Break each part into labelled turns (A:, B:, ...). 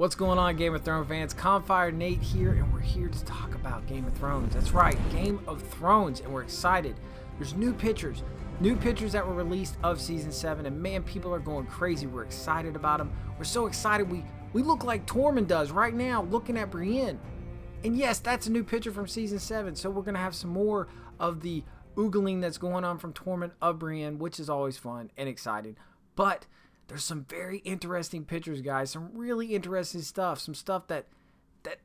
A: What's going on, Game of Thrones fans? Calmfirenate here, and we're here to talk about Game of Thrones. That's right, Game of Thrones, and we're excited. There's new pictures that were released of Season 7, and man, people are going crazy. We're excited about them. We're so excited, we look like Tormund does right now, looking at Brienne. And yes, that's a new picture from Season 7, so we're going to have some more of the oogling that's going on from Tormund of Brienne, which is always fun and exciting. But there's some very interesting pictures, guys. Some really interesting stuff. Some stuff that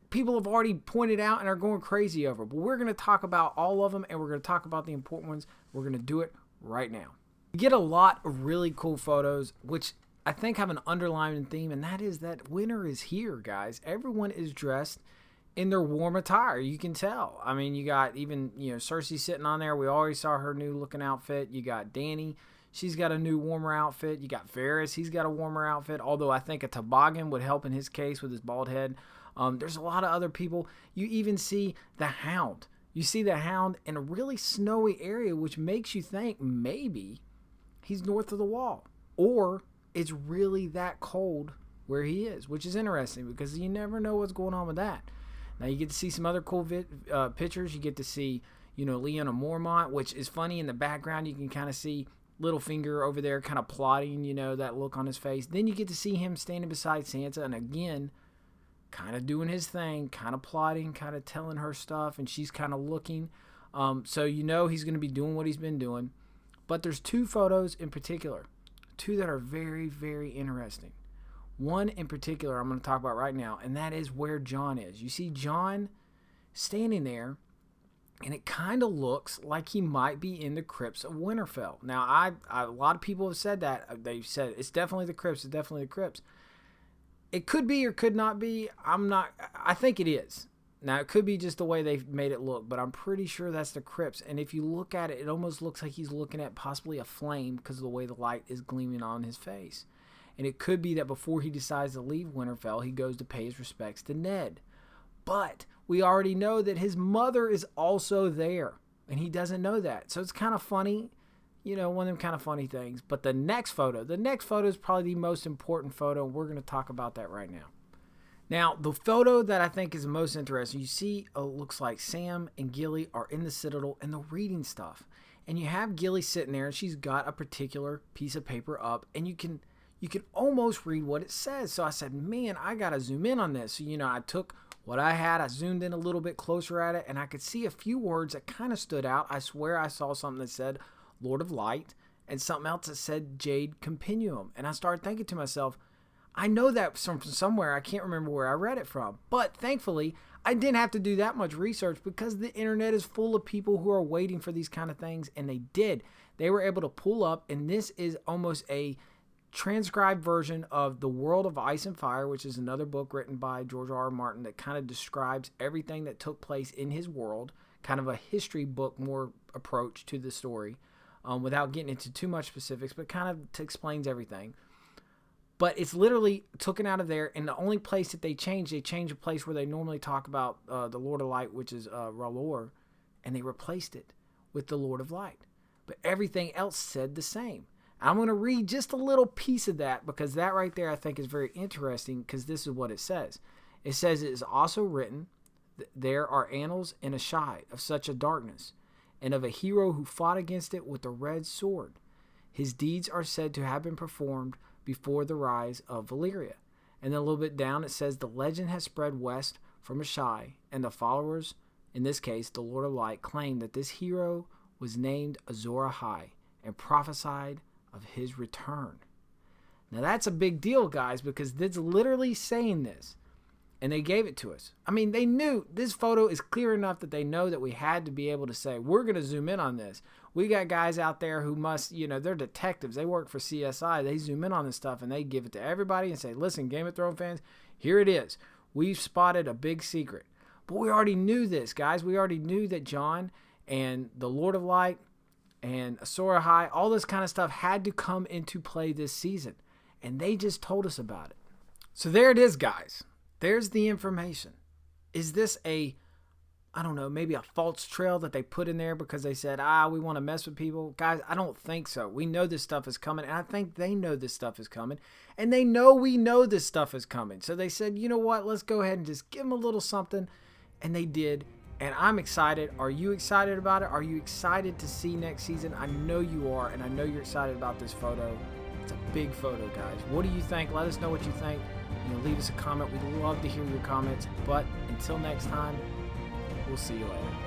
A: people have already pointed out and are going crazy over. But we're going to talk about all of them, and we're going to talk about the important ones. We're going to do it right now. You get a lot of really cool photos, which I think have an underlying theme, and that is that winter is here, guys. Everyone is dressed in their warm attire. You can tell. I mean, you got even, Cersei sitting on there. We already saw her new looking outfit. You got Dany. She's got a new warmer outfit. You got Varys. He's got a warmer outfit, although I think a toboggan would help in his case with his bald head. There's a lot of other people. You even see the Hound. You see the Hound in a really snowy area, which makes you think maybe he's north of the Wall. Or it's really that cold where he is, which is interesting because you never know what's going on with that. Now, you get to see some other cool pictures. You get to see, Lyanna Mormont, which is funny. In the background, you can kind of see Littlefinger over there kind of plotting, that look on his face. Then you get to see him standing beside Sansa and again, kind of doing his thing, kind of plotting, kind of telling her stuff, and she's kind of looking. So he's going to be doing what he's been doing. But there's two photos in particular, two that are very, very interesting. One in particular I'm going to talk about right now, and that is where Jon is. You see Jon standing there, and it kind of looks like he might be in the crypts of Winterfell. Now, a lot of people have said that. They've said it's definitely the crypts. It's definitely the crypts. It could be or could not be. I think it is. Now, it could be just the way they've made it look, but I'm pretty sure that's the crypts. And if you look at it, it almost looks like he's looking at possibly a flame because of the way the light is gleaming on his face. And it could be that before he decides to leave Winterfell, he goes to pay his respects to Ned. But we already know that his mother is also there, and he doesn't know that. So it's kind of funny, one of them kind of funny things. But the next photo is probably the most important photo, and we're going to talk about that right now. Now, the photo that I think is the most interesting, you see, looks like Sam and Gilly are in the Citadel, and they're reading stuff. And you have Gilly sitting there, and she's got a particular piece of paper up, and you can almost read what it says. So I said, man, I got to zoom in on this. So, I took what I had, I zoomed in a little bit closer at it, and I could see a few words that kind of stood out. I swear I saw something that said Lord of Light and something else that said Jade Compendium. And I started thinking to myself, I know that from somewhere. I can't remember where I read it from. But thankfully, I didn't have to do that much research because the internet is full of people who are waiting for these kind of things, and they did. They were able to pull up, and this is almost a transcribed version of The World of Ice and Fire, which is another book written by George R.R. Martin that kind of describes everything that took place in his world, kind of a history book more approach to the story, without getting into too much specifics, but kind of explains everything. But it's literally taken out of there, and the only place that they changed a place where they normally talk about the Lord of Light, which is R'hllor, and they replaced it with the Lord of Light. But everything else said the same. I'm going to read just a little piece of that because that right there I think is very interesting because this is what it says. It says it is also written, there are annals in Ashai of such a darkness, and of a hero who fought against it with a red sword. His deeds are said to have been performed before the rise of Valyria. And then a little bit down it says the legend has spread west from Ashai, and the followers, in this case the Lord of Light, claim that this hero was named Azor Ahai and prophesied of his return. Now that's a big deal, guys, because it's literally saying this, and they gave it to us. I mean, they knew this photo is clear enough that they know that we had to be able to say, we're going to zoom in on this. We got guys out there who must, they're detectives. They work for CSI. They zoom in on this stuff, and they give it to everybody and say, listen, Game of Thrones fans, here it is. We've spotted a big secret. But we already knew this, guys. We already knew that Jon and the Lord of Light and Azor Ahai, all this kind of stuff had to come into play this season. And they just told us about it. So there it is, guys. There's the information. Is this a I don't know, maybe a false trail that they put in there because they said, we want to mess with people. Guys, I don't think so. We know this stuff is coming, and I think they know this stuff is coming, and they know we know this stuff is coming. So they said, you know what, let's go ahead and just give them a little something, and they did, and I'm excited. Are you excited about it? Are you excited to see next season? I know you are, and I know you're excited about this photo. It's a big photo, guys. What do you think? Let us know what you think. Leave us a comment. We'd love to hear your comments, but until next time, we'll see you later.